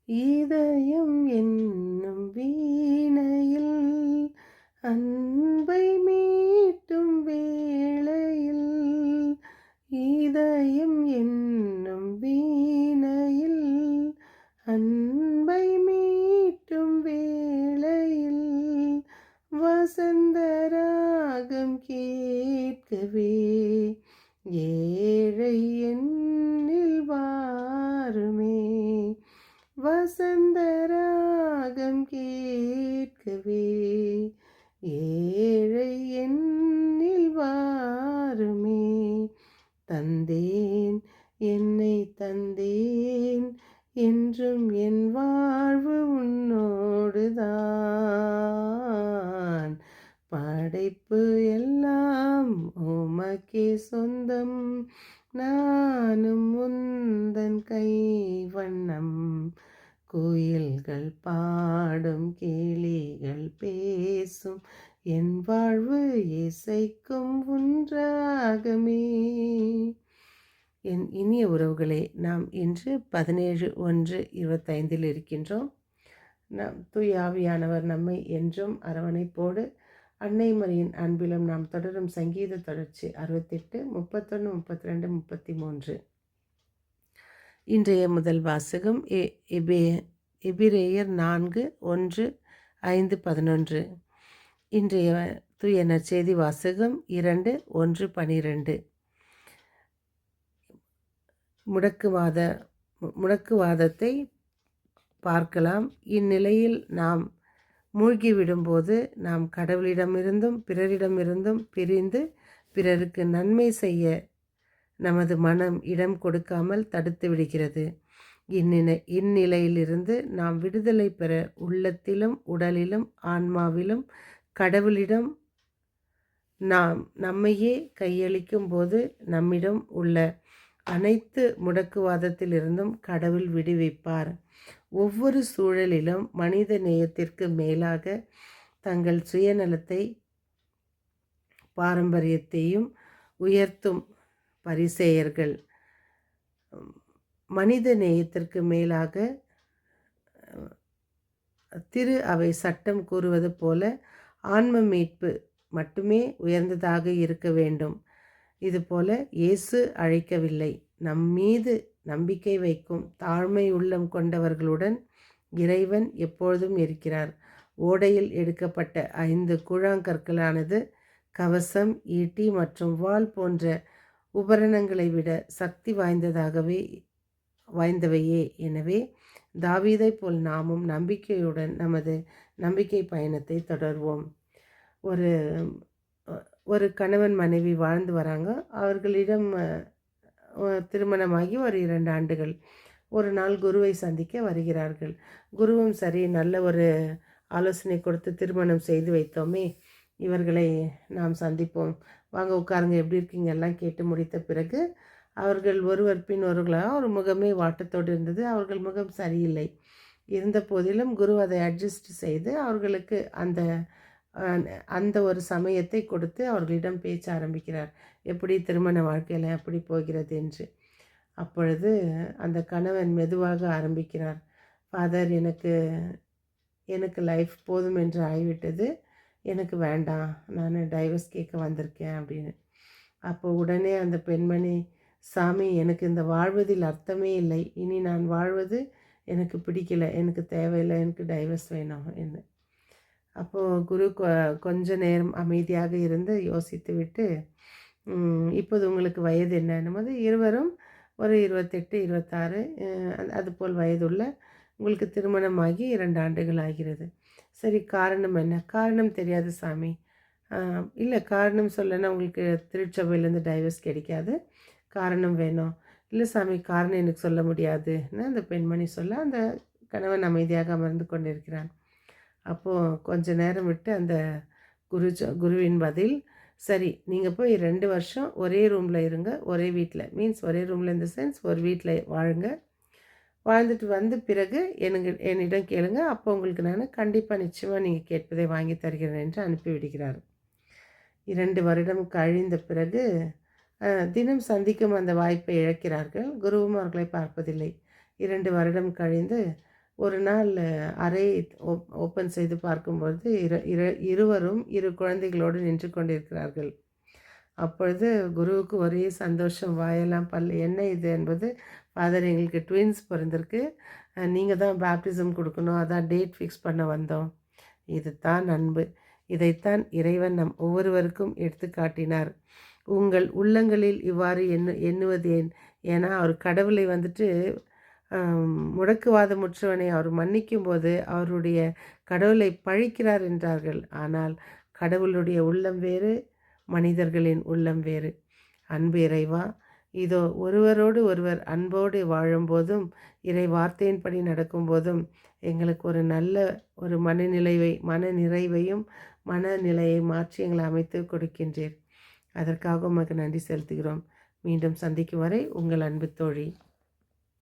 இதயம் என்னும் வீணையில் அன்பை மீட்டும் வேளையில், இதயம் என்னும் வீணையில் அன்பை மீட்டும் வேளையில், வசந்த ராகம் கேட்கவே ஏழை என்னில் வாருமே. வசந்த ராகம் கேட்கவே ஏழை என்னில் வாருமே. தந்தேன் என்னை தந்தேன் என்றும் என் வாழ்வு உன்னோடுதான். படைப்பு எல்லாம் உமக்கே சொந்தம், நானும் உந்தன் கை வண்ணம். கோயில்கள் பாடும் கிளிகள் பேசும் என் வாழ்வு இசைக்கும் உன்றாகமே. என் இனிய உறவுகளே, நாம் இன்று 17/1/25 இருக்கின்றோம். நாம் தூய ஆவியானவர் நம்மை என்றும் அரவணைப்போடு அன்னை மரியின் அன்பிலும் நாம் தொடரும் சங்கீத தொடர்ச்சி 68, 31, 32, 33. இன்றைய முதல் வாசகம் எபிரேயர் 4:1-5-11. இன்றைய தூய நற்செய்தி வாசகம் 2:1-12. முடக்குவாதத்தை பார்க்கலாம். இந்நிலையில் நாம் மூழ்கிவிடும்போது நாம் கடவுளிடமிருந்தும் பிறரிடமிருந்தும் பிரிந்து பிறருக்கு நன்மை செய்ய நமது மனம் இடம் கொடுக்காமல் தடுத்து விடுகிறது. இந்நிலையிலிருந்து நாம் விடுதலை பெற உள்ளத்திலும் உடலிலும் ஆன்மாவிலும் கடவுளிடம் நாம் நம்மையே கையளிக்கும் போது நம்மிடம் உள்ள அனைத்து முடக்குவாதத்திலிருந்தும் கடவுள் விடுவிப்பார். ஒவ்வொரு சூழலிலும் மனித நேயத்திற்கு மேலாக தங்கள் சுயநலத்தை பாரம்பரியத்தையும் உயர்த்தும் பரிசேயர்கள் மனித நேயத்திற்கு மேலாக திரு அவை சட்டம் கூறுவது போல ஆன்ம மீட்பு மட்டுமே உயர்ந்ததாக இருக்க வேண்டும். இதுபோல இயேசு அழைக்கவில்லை. நம்மீது நம்பிக்கை வைக்கும் தாழ்மை உள்ளம் கொண்டவர்களுடன் இறைவன் எப்பொழுதும் இருக்கிறார். ஓடையில் எடுக்கப்பட்ட 5 கூழாங்கற்களானது கவசம், ஈட்டி மற்றும் வாள் போன்ற உபகரணங்களை விட சக்தி வாய்ந்தவையே. எனவே தாவீதை போல் நாமும் நம்பிக்கையுடன் நமது நம்பிக்கை பயணத்தை தொடர்வோம். ஒரு கணவன் மனைவி வாழ்ந்து வராங்க. அவர்களிடம் திருமணமாகி ஒரு 2 ஆண்டுகள். ஒரு நாள் குருவை சந்திக்க வருகிறார்கள். குருவும் சரி, நல்ல ஒரு ஆலோசனை கொடுத்து திருமணம் செய்து வைத்தோமே, இவர்களை நாம் சந்திப்போம், வாங்க உட்காருங்க, எப்படி இருக்கீங்க எல்லாம் கேட்டு முடித்த பிறகு அவர்கள் ஒருவர் பின் ஒருவர்களாக ஒரு முகமே வாட்டத்தோடு இருந்தது. அவர்கள் முகம் சரியில்லை. இருந்த போதிலும் குரு அதை அட்ஜஸ்ட் செய்து அவர்களுக்கு அந்த ஒரு சமயத்தை கொடுத்து அவர்களிடம் பேச்ச ஆரம்பிக்கிறார். எப்படி திருமண வாழ்க்கையில் எப்படி போகிறது என்று. அப்பொழுது அந்த கணவன் மெதுவாக ஆரம்பிக்கிறார். ஃபாதர், எனக்கு லைஃப் போதும் என்று ஆகிவிட்டது, எனக்கு வேண்டாம், நான் டைவர்ஸ் கேட்க வந்திருக்கேன் அப்படின்னு. அப்போ உடனே அந்த பெண்மணி, சாமி, எனக்கு இந்த வாழ்வதில் அர்த்தமே இல்லை, இனி நான் வாழ்வது எனக்கு பிடிக்கல, எனக்கு தேவையில்லை, எனக்கு டைவர்ஸ் வேணும் என்று. அப்போது குரு கொஞ்ச நேரம் அமைதியாக இருந்து யோசித்து விட்டு, இப்போது உங்களுக்கு வயது என்னன்னும் போது இருவரும் ஒரு 28, 26 அதுபோல் வயதுள்ள, உங்களுக்கு திருமணமாகி 2 ஆண்டுகள் ஆகிறது. சரி, காரணம் என்ன? காரணம் தெரியாது சாமி. இல்லை, காரணம் சொல்லனா உங்களுக்கு திருச்சபையிலேருந்து டைவர்ஸ் கிடைக்காது, காரணம் வேணும். இல்லை சாமி, காரணம் எனக்கு சொல்ல முடியாதுன்னு அந்த பெண்மணி சொல்ல அந்த கணவன் அமைதியாக அமர்ந்து கொண்டிருக்கிறான். அப்போது கொஞ்ச நேரம் விட்டு அந்த குருவின் பதில், சரி, நீங்கள் போய் 2 வருஷம் ஒரே ரூமில் இருங்க, ஒரே வீட்டில், மீன்ஸ் ஒரே ரூமில் இந்த சென்ஸ் ஒரு வீட்டில் வாழுங்க, வாழ்ந்துட்டு வந்து பிறகு என்னிடம் கேளுங்க, அப்போ உங்களுக்கு நான் கண்டிப்பாக நிச்சயமாக நீங்கள் கேட்பதை வாங்கி தருகிறேன் என்று அனுப்பிவிடுகிறார். 2 வருடம் கழிந்த பிறகு தினம் சந்திக்கும் அந்த வாய்ப்பை இழக்கிறார்கள். குருவும் அவர்களை பார்ப்பதில்லை. 2 வருடம் கழிந்து ஒரு நாள் அறை ஓப்பன் செய்து பார்க்கும்பொழுது இருவரும் இரு குழந்தைகளோடு நின்று கொண்டிருக்கிறார்கள். அப்பொழுது குருவுக்கு ஒரே சந்தோஷம், வாயெல்லாம் பல்லு. என்ன இது என்பது, ஃபாதர் எங்களுக்கு ட்வின்ஸ் பிறந்திருக்கு, நீங்கள் தான் பேப்டிசம் கொடுக்கணும், அதான் டேட் ஃபிக்ஸ் பண்ண வந்தோம். இதுதான் அன்பு. இதைத்தான் இறைவன் நம் ஒவ்வொருவருக்கும் எடுத்து காட்டினார். உங்கள் உள்ளங்களில் இவ்வாறு எண்ணுவது ஏன்? ஏன்னா அவர் கடவுளை வந்துட்டு முடக்குவாதமுற்றவனை அவர் மன்னிக்கும் போது அவருடைய கடவுளை பழிக்கிறார் என்றார்கள். ஆனால் கடவுளுடைய உள்ளம் வேறு, மனிதர்களின் உள்ளம் வேறு. அன்பு இறைவா, இதோ ஒருவரோடு ஒருவர் அன்போடு வாழும்போதும் இறை வார்த்தையின்படி நடக்கும்போதும் எங்களுக்கு ஒரு நல்ல ஒரு மனநிறைவையும் மனநிலையை மாற்றி எங்களை அமைத்து கொடுக்கின்றீர். அதற்காக உமக்கு நன்றி செலுத்துகிறோம். மீண்டும் சந்திக்கும் வரை உங்கள் அன்பு தோழி.